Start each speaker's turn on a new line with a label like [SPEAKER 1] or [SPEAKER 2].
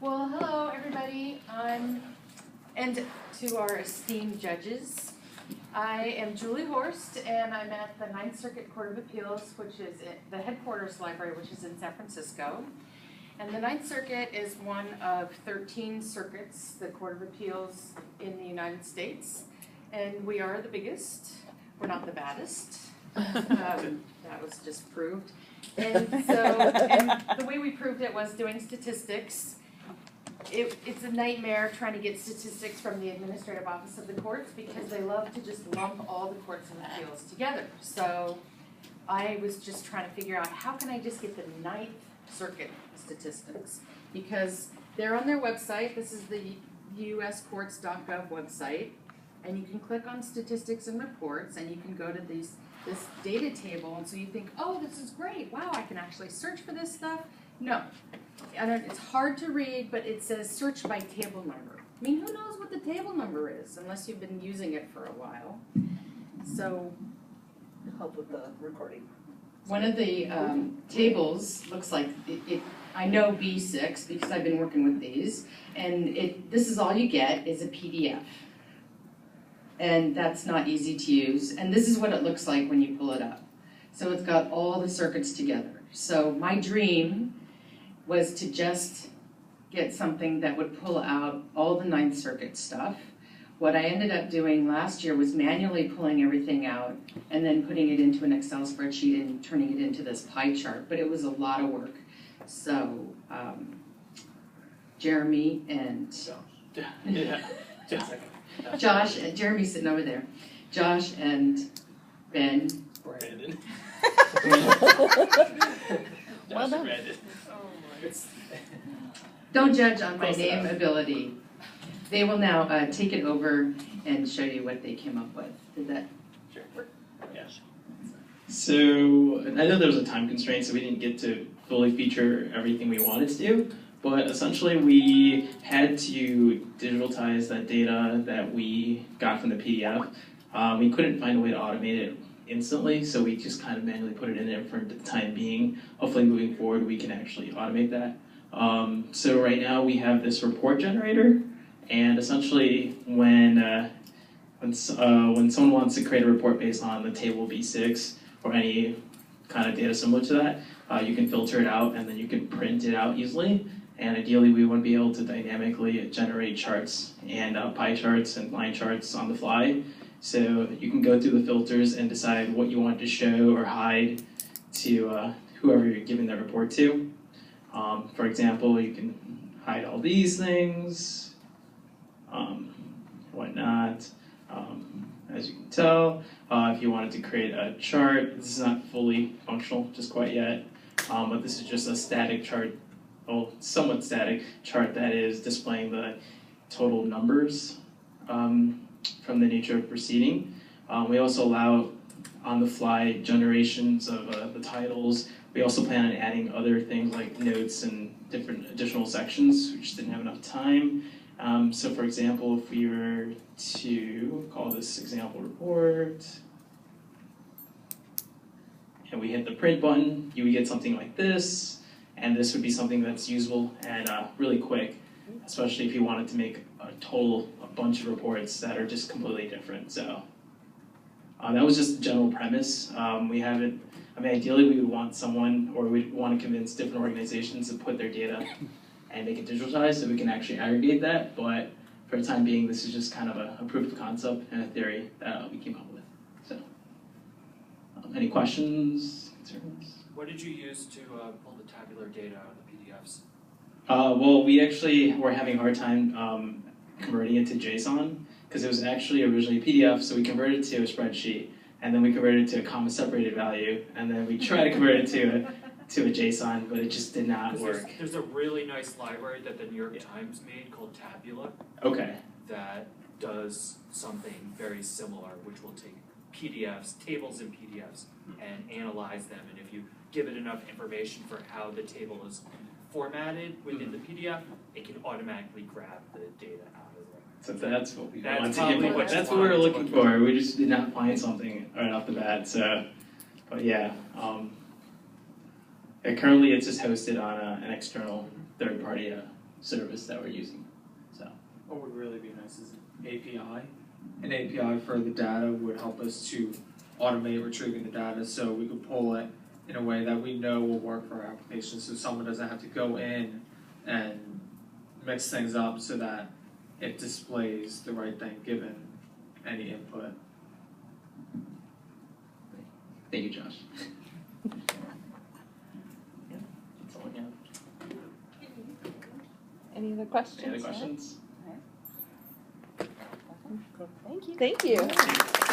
[SPEAKER 1] Well, hello everybody. And to our esteemed judges, I am Julie Horst, and I'm at the Ninth Circuit Court of Appeals, which is at the headquarters library, which is in San Francisco. And the Ninth Circuit is one of 13 circuits, the Court of Appeals in the United States. And we are the biggest. We're not the baddest. That was just proved. And the way we proved it was doing statistics. It's a nightmare trying to get statistics from the administrative office of the courts because they love to just lump all the courts of appeals together. So I was just trying to figure out how can I just get the Ninth Circuit statistics, because they're on their website. This is the uscourts.gov website, and you can click on statistics and reports, and you can go to this data table, and so you think, oh, this is great. Wow, I can actually search for this stuff. No, it's hard to read, but it says search by table number. I mean, who knows what the table number is unless you've been using it for a while? So,
[SPEAKER 2] Help with the recording.
[SPEAKER 1] one of the tables looks like I know B6 because I've been working with these, and this is all you get is a PDF. And that's not easy to use. And this is what it looks like when you pull it up. So it's got all the circuits together. So my dream was to just get something that would pull out all the Ninth Circuit stuff. What I ended up doing last year was manually pulling everything out and then putting it into an Excel spreadsheet and turning it into this pie chart. But it was a lot of work. So Jeremy and Josh, Jeremy's sitting over there. Josh and Ben.
[SPEAKER 3] Brandon.
[SPEAKER 2] Well done.
[SPEAKER 1] Don't judge on my name ability. They will now take it over and show you what they came up with. Did that work?
[SPEAKER 3] Yes. So I know there was a time constraint, so we didn't get to fully feature everything we wanted to do. But essentially, we had to digitize that data that we got from the PDF. We couldn't find a way to automate it instantly, so we just kind of manually put it in there for the time being. Hopefully, moving forward, we can actually automate that. So right now, we have this report generator, and essentially, when someone wants to create a report based on the table B6 or any kind of data similar to that, you can filter it out, and then you can print it out easily. And ideally, we want to be able to dynamically generate charts and pie charts and line charts on the fly. So you can go through the filters and decide what you want to show or hide to whoever you're giving that report to. For example, you can hide all these things, whatnot. As you can tell, if you wanted to create a chart, this is not fully functional just quite yet, but this is just a static chart. Somewhat static chart that is displaying the total numbers from the nature of proceeding. We also allow on-the-fly generations of the titles. We also plan on adding other things like notes and different additional sections. We just didn't have enough time. So for example, if we were to call this example report, and we hit the print button, you would get something like this. And this would be something that's usable and really quick, especially if you wanted to make a bunch of reports that are just completely different. So that was just the general premise. Ideally we would want someone, or we'd want to convince different organizations to put their data and make it digitalized so we can actually aggregate that. But for the time being, this is just kind of a proof of concept and a theory that we came up with. So any questions, concerns?
[SPEAKER 4] What did you use to pull the tabular data out of the PDFs?
[SPEAKER 3] Well, we actually were having a hard time converting it to JSON because it was actually originally a PDF, so we converted it to a spreadsheet, and then we converted it to a comma-separated value, and then we tried to convert it to a JSON, but it just did not work.
[SPEAKER 4] There's a really nice library that the New York Times made called Tabula.
[SPEAKER 3] Okay.
[SPEAKER 4] That does something very similar, which will take PDFs, tables and PDFs, and analyze them, and if you give it enough information for how the table is formatted within the PDF, it can automatically grab the data out of there.
[SPEAKER 3] So that's what we
[SPEAKER 4] That's
[SPEAKER 3] wanted to
[SPEAKER 4] probably
[SPEAKER 3] get. That's what we were looking for. We just did not find something right off the bat. So, but yeah, currently it's just hosted on an external third-party service that we're using. So
[SPEAKER 5] What would really be nice is an API. An API for the data would help us to automate retrieving the data so we could pull it in a way that we know will work for our application, so someone doesn't have to go in and mix things up so that it displays the right thing given any input.
[SPEAKER 3] thank you, Josh. That's all I have.
[SPEAKER 6] Any other questions?
[SPEAKER 3] Any other questions?
[SPEAKER 6] Thank you. Thank you.